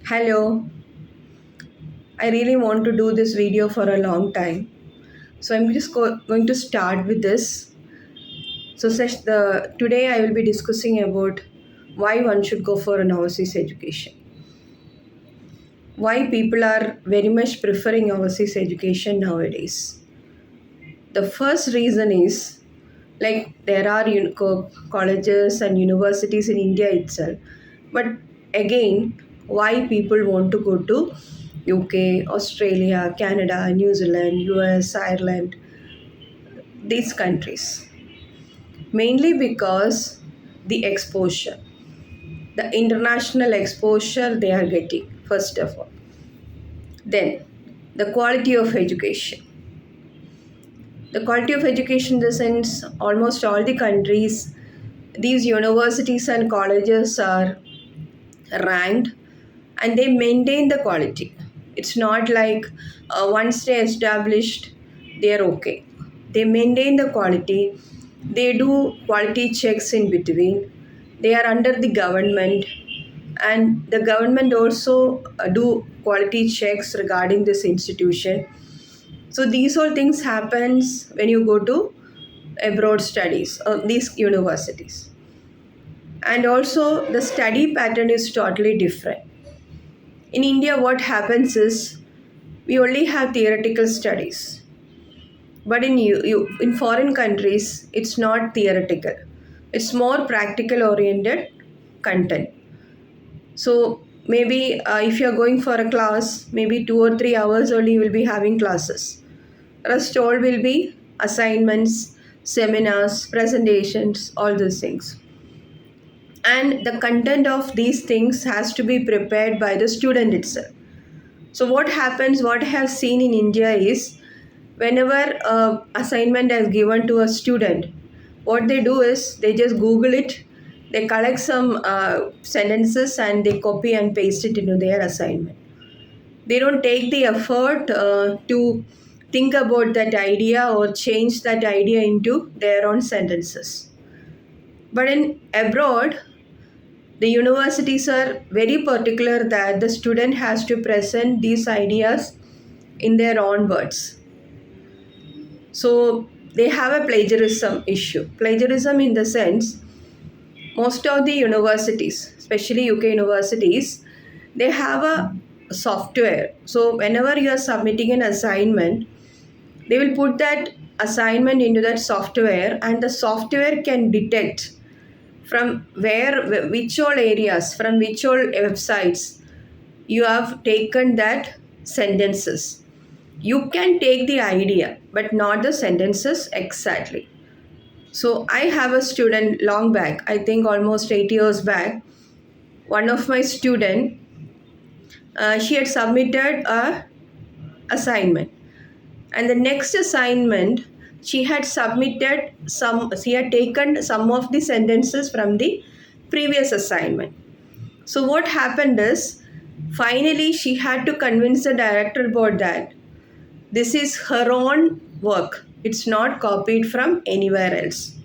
Hello, I really want to do this video for a long time. So I'm just going to start with this. Today I will be discussing about why one should go for an overseas education. Why people are very much preferring overseas education nowadays. The first reason is like there are colleges and universities in India itself, but again, why people want to go to UK, Australia, Canada, New Zealand, US, Ireland, these countries? Mainly because the exposure, the international exposure they are getting, first of all. Then, the quality of education. The quality of education in the sense almost all the countries, these universities and colleges are ranked and they maintain the quality. It's not like once they established, they're okay. They maintain the quality. They do quality checks in between. They are under the government, and the government also do quality checks regarding this institution. So these all things happens when you go to abroad studies or these universities. And also the study pattern is totally different. In India, what happens is we only have theoretical studies. But in foreign countries, it's not theoretical. It's more practical oriented content. So maybe if you're going for a class, maybe 2 or 3 hours only you will be having classes. Rest all will be assignments, seminars, presentations, all those things. And the content of these things has to be prepared by the student itself. So what happens, what I have seen in India is whenever assignment is given to a student, what they do is they just Google it, they collect some sentences and they copy and paste it into their assignment. They don't take the effort to think about that idea or change that idea into their own sentences. But in abroad, the universities are very particular that the student has to present these ideas in their own words. So they have a plagiarism issue. Plagiarism in the sense, most of the universities, especially UK universities, they have a software. So whenever you are submitting an assignment, they will put that assignment into that software, and the software can detect from which all areas, from which all websites you have taken that sentences. You can take the idea, but not the sentences exactly. So I have a student long back, I think almost 8 years back. One of my student, she had submitted a assignment, and the next assignment she had taken some of the sentences from the previous assignment. So what happened is, finally she had to convince the director about that this is her own work, it's not copied from anywhere else.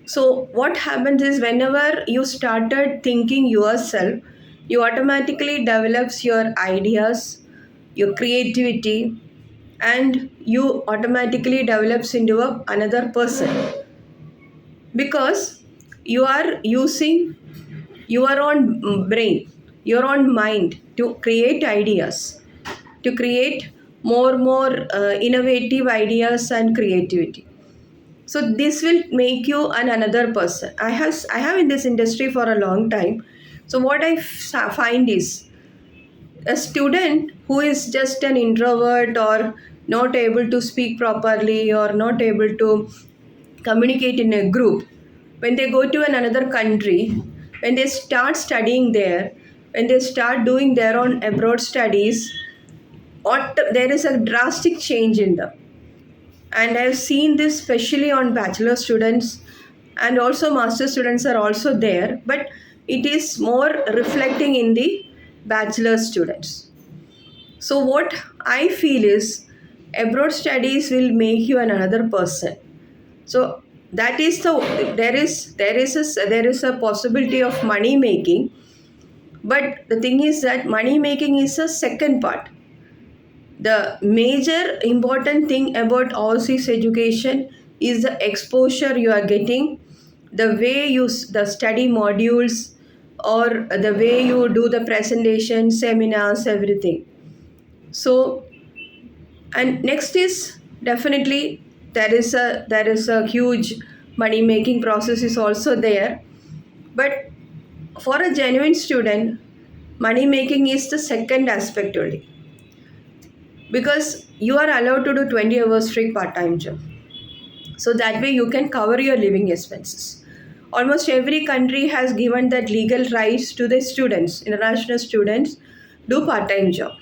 So what happens is, whenever you started thinking yourself, you automatically develops your ideas, your creativity, and you automatically develops into another person, because you are using your own brain, your own mind to create ideas, to create more innovative ideas and creativity. So this will make you another person. I have in this industry for a long time. So what I find is, a student who is just an introvert or not able to speak properly or not able to communicate in a group, when they go to another country, when they start studying there, when they start doing their own abroad studies, there is a drastic change in them. And I've seen this especially on bachelor students, and also master students are also there, but it is more reflecting in the bachelor students. So what I feel is, abroad studies will make you another person. So that is there is a possibility of money making, But the thing is that money making is a second part. The major important thing about overseas education is the exposure you are getting, the way the study modules, or the way you do the presentation, seminars, everything. So, and next is definitely there is a huge money making process is also there. But for a genuine student, money making is the second aspect only, because you are allowed to do 20 hours free part-time job, so that way you can cover your living expenses. Almost every country has given that legal rights to the students, international students, do part-time job,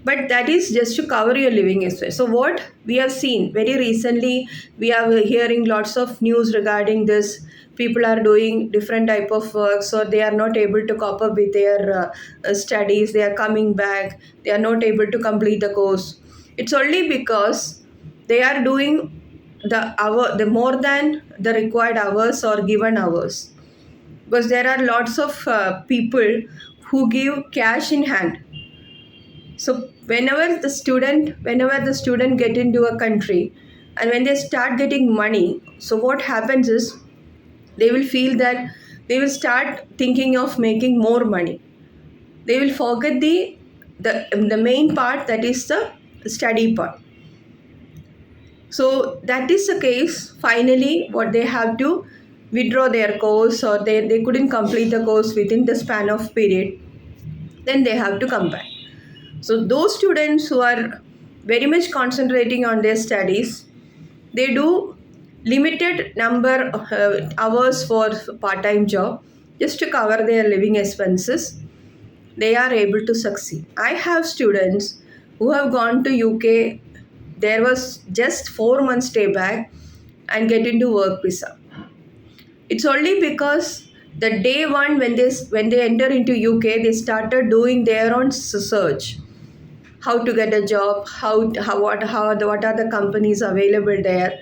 but that is just to cover your living expenses. So what we have seen very recently, we are hearing lots of news regarding this. People are doing different type of work, so they are not able to cope up with their studies. They are coming back, they are not able to complete the course. It's only because they are doing the more than the required hours or given hours, because there are lots of people who give cash in hand. So whenever the student get into a country, and when they start getting money, so what happens is they will feel that they will start thinking of making more money. They will forget the main part, that is the study part. So that is the case. Finally, what they have to withdraw their course, or they couldn't complete the course within the span of period, then they have to come back. So those students who are very much concentrating on their studies, they do limited number hours for part-time job just to cover their living expenses. They are able to succeed. I have students who have gone to UK. There was just 4 months stay back and get into work visa. It's only because the day one, when they enter into UK, they started doing their own search, how to get a job, what are the companies available there,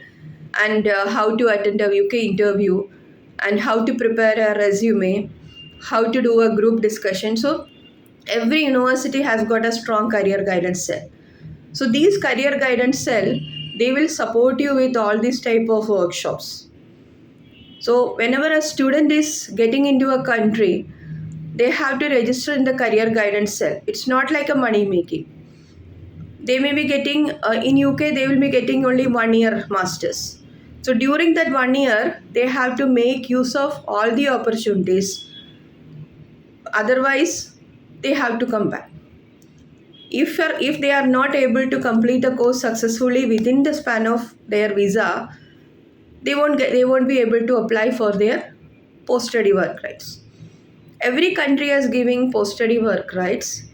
and how to attend a UK interview, and how to prepare a resume, how to do a group discussion. So every university has got a strong career guidance cell. So these career guidance cell, they will support you with all these type of workshops. So whenever a student is getting into a country, they have to register in the career guidance cell. It's not like a money making. They may be getting in UK, they will be getting only 1 year masters. So during that 1 year, they have to make use of all the opportunities. Otherwise, they have to come back. If they are not able to complete the course successfully within the span of their visa, they won't be able to apply for their post-study work rights. Every country is giving post-study work rights.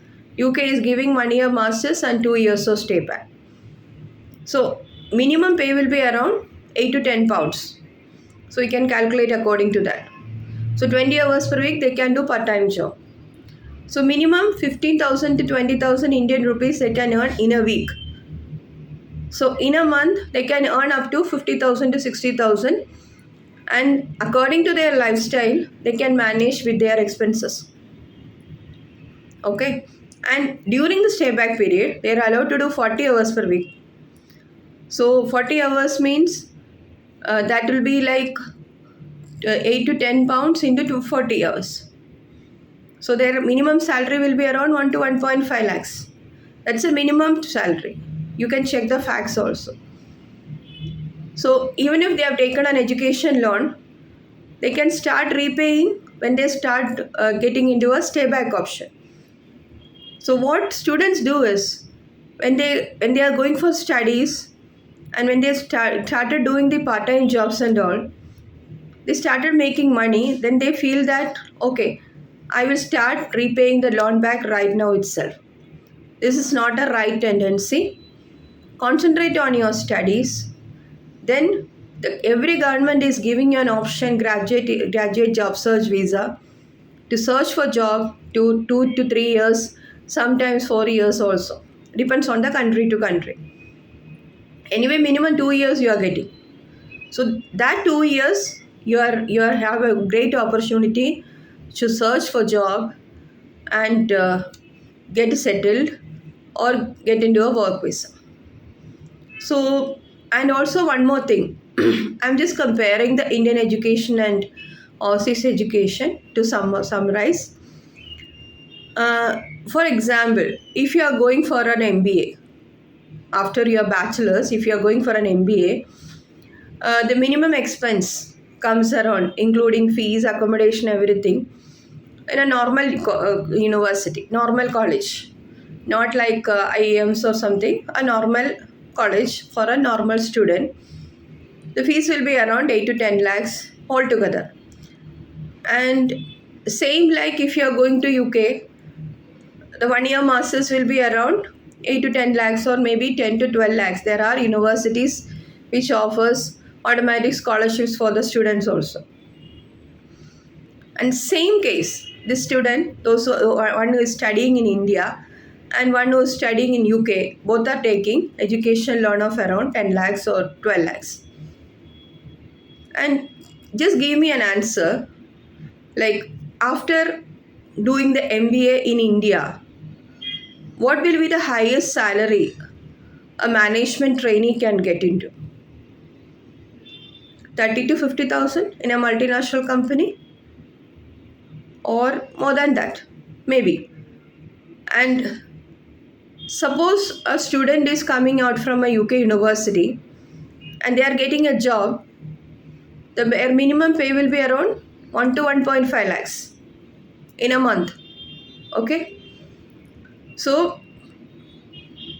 UK is giving 1 year masters and 2 years of stay back. So minimum pay will be around 8 to 10 pounds. So you can calculate according to that. So 20 hours per week they can do part-time job. So minimum 15,000 to 20,000 Indian rupees they can earn in a week. So in a month they can earn up to 50,000 to 60,000, and according to their lifestyle they can manage with their expenses. Okay, and during the stay back period they are allowed to do 40 hours per week. So 40 hours means that will be like 8 to 10 pounds into 40 hours. So their minimum salary will be around 1 to 1.5 lakhs. That's a minimum salary. You can check the facts also. So even if they have taken an education loan, they can start repaying when they start getting into a stay back option. So what students do is, when they are going for studies, and when they started doing the part-time jobs and all, they started making money, then they feel that, okay, I will start repaying the loan back right now itself. This is not a right tendency. Concentrate on your studies. Then every government is giving you an option, graduate job search visa, to search for job to 2 to 3 years, sometimes 4 years also. Depends on the country to country. Anyway, minimum 2 years you are getting. So that 2 years you have a great opportunity to search for job and get settled or get into a work visa. So, and also one more thing, I'm just comparing the Indian education and Aussie's education to summarize. For example, if you are going for an MBA, after your bachelor's, if you are going for an MBA, the minimum expense comes around, including fees, accommodation, everything, in a normal university, normal college, not like IIMs or something, a normal college for a normal student. The fees will be around 8 to 10 lakhs altogether. And same like if you are going to UK, the 1 year masters will be around 8 to 10 lakhs or maybe 10 to 12 lakhs. There are universities which offers automatic scholarships for the students also. And same case, this student, one who is studying in India and one who is studying in UK, both are taking education loan of around 10 lakhs or 12 lakhs. And just give me an answer, like after doing the MBA in India, what will be the highest salary a management trainee can get into? 30 to 50,000 in a multinational company, or more than that, maybe. And suppose a student is coming out from a UK university and they are getting a job, the bare minimum pay will be around 1 to 1.5 lakhs in a month. Okay? So,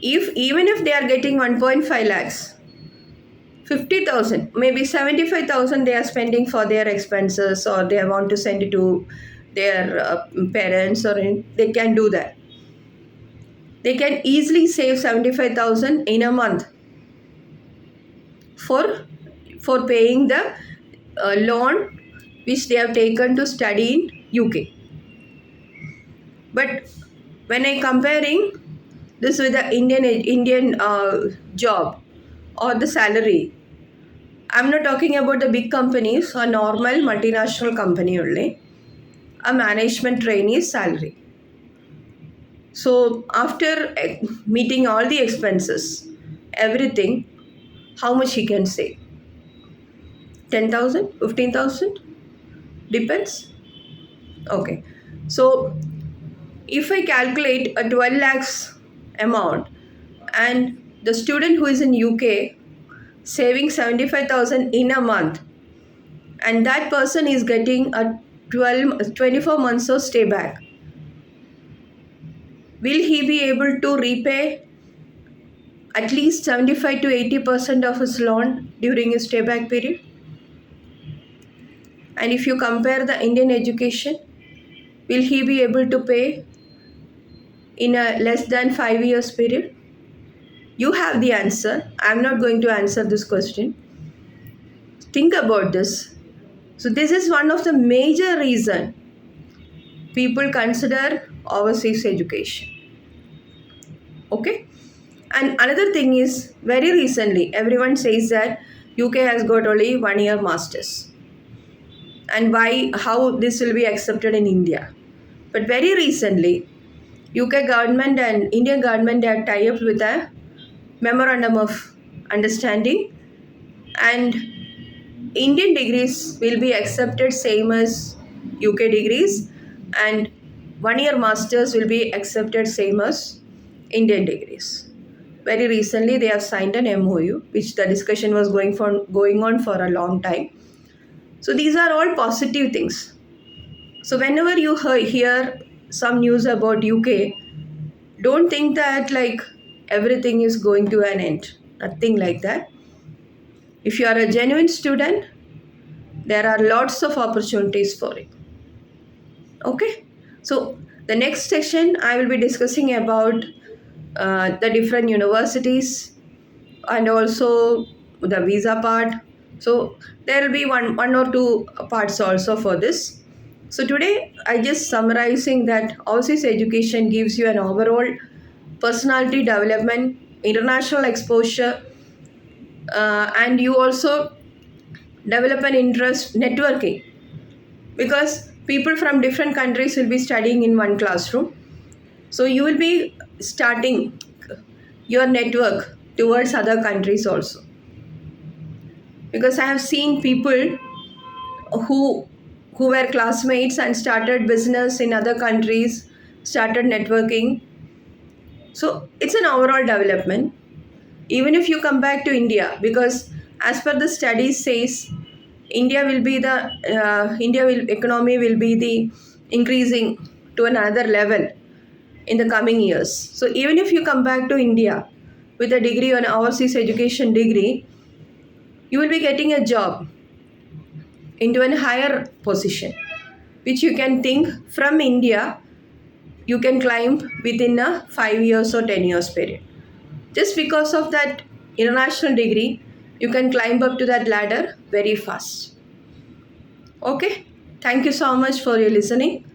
even if they are getting 1.5 lakhs, 50,000, maybe 75,000 they are spending for their expenses, or they want to send it to their parents, or they can do that. They can easily save 75,000 in a month for paying the loan which they have taken to study in UK. But when I comparing this with the Indian job or the salary, I'm not talking about the big companies, a normal multinational company only, a management trainee's salary. So after meeting all the expenses, everything, how much he can save? 10,000, 15,000? Depends. Okay. So if I calculate a 12 lakhs amount and the student who is in UK saving 75,000 in a month, and that person is getting a 24 months of stay back, will he be able to repay at least 75 to 80% of his loan during his stay back period? And if you compare the Indian education, will he be able to pay in a less than 5 years period? You have the answer. I'm not going to answer this question. Think about this. So this is one of the major reason people consider overseas education. Okay? And another thing is, very recently, everyone says that UK has got only 1 year masters. And how this will be accepted in India. But very recently, UK government and Indian government are tied up with a memorandum of understanding, and Indian degrees will be accepted same as UK degrees, and 1 year masters will be accepted same as Indian degrees. Very recently they have signed an MOU, which the discussion was going on for a long time. So these are all positive things. So whenever you hear some news about UK, don't think that like everything is going to an end. Nothing like that. If you are a genuine student, there are lots of opportunities for it. Okay? So the next session I will be discussing about the different universities and also the visa part. So there will be one or two parts also for this. So today I just summarizing that overseas education gives you an overall personality development, international exposure, and you also develop an interest networking, because People from different countries will be studying in one classroom. So you will be starting your network towards other countries also. Because I have seen people who who were classmates and started business in other countries, started networking. So it's an overall development. Even if you come back to India, because as per the studies says, India will economy will be the increasing to another level in the coming years. So even if you come back to India with a degree or an overseas education degree, you will be getting a job into a higher position, which you can think from India, you can climb within a 5 years or 10 years period. Just because of that international degree, you can climb up to that ladder very fast. Okay, thank you so much for your listening.